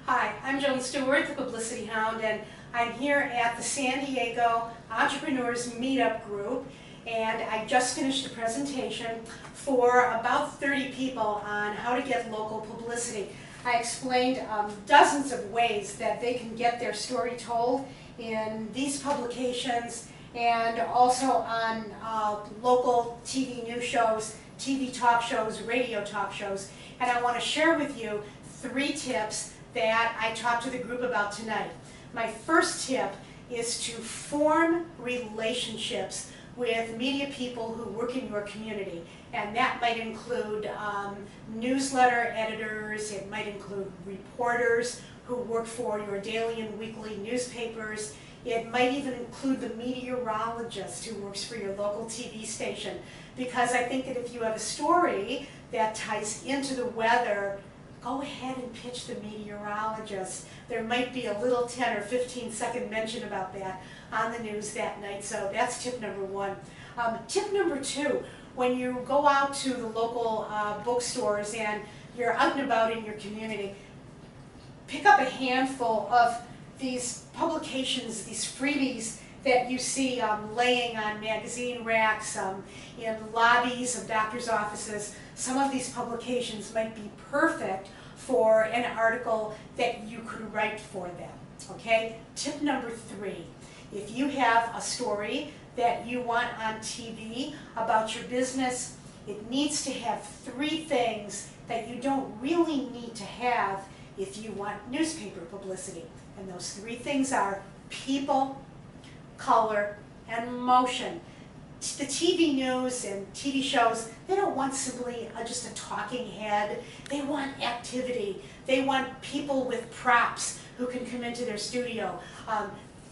Hi, I'm Joan Stewart, the Publicity Hound, and I'm here at the San Diego Entrepreneurs Meetup Group, and I just finished a presentation for about 30 people on how to get local publicity. I explained dozens of ways that they can get their story told in these publications and also on local TV news shows, TV talk shows, radio talk shows, and I want to share with you 3 tips that I talked to the group about tonight. My first tip is to form relationships with media people who work in your community, and that might include newsletter editors, it might include reporters who work for your daily and weekly newspapers, it might even include the meteorologist who works for your local TV station, because I think that if you have a story that ties into the weather, go ahead and pitch the meteorologist. There might be a little 10 or 15-second mention about that on the news that night, so that's tip number 1. Tip number 2, when you go out to the local bookstores and you're out and about in your community, pick up a handful of these publications, these freebies that you see laying on magazine racks, in lobbies of doctors' offices. Some of these publications might be perfect for an article that you could write for them, okay? Tip number 3, if you have a story that you want on TV about your business, it needs to have 3 things that you don't really need to have if you want newspaper publicity. And those 3 things are people, color, and motion. The TV news and TV shows, they don't want simply just a talking head. They want activity. They want people with props who can come into their studio.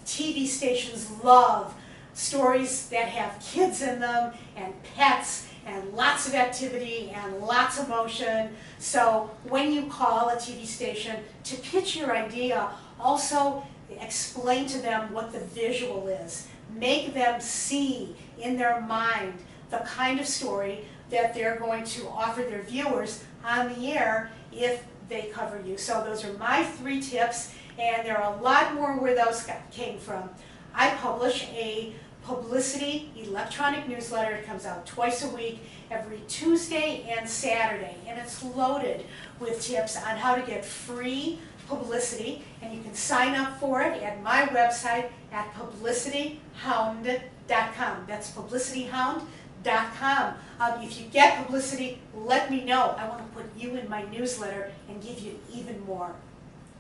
TV stations love stories that have kids in them and pets and lots of activity and lots of motion. So when you call a TV station to pitch your idea, also explain to them what the visual is. Make them see in their mind the kind of story that they're going to offer their viewers on the air if they cover you. So those are my 3 tips, and there are a lot more where those came from. I publish a publicity electronic newsletter. It comes out twice a week, every Tuesday and Saturday, and it's loaded with tips on how to get free publicity, and you can sign up for it at my website at publicityhound.com. That's publicityhound.com. If you get publicity, let me know. I want to put you in my newsletter and give you even more.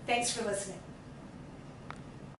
Thanks for listening.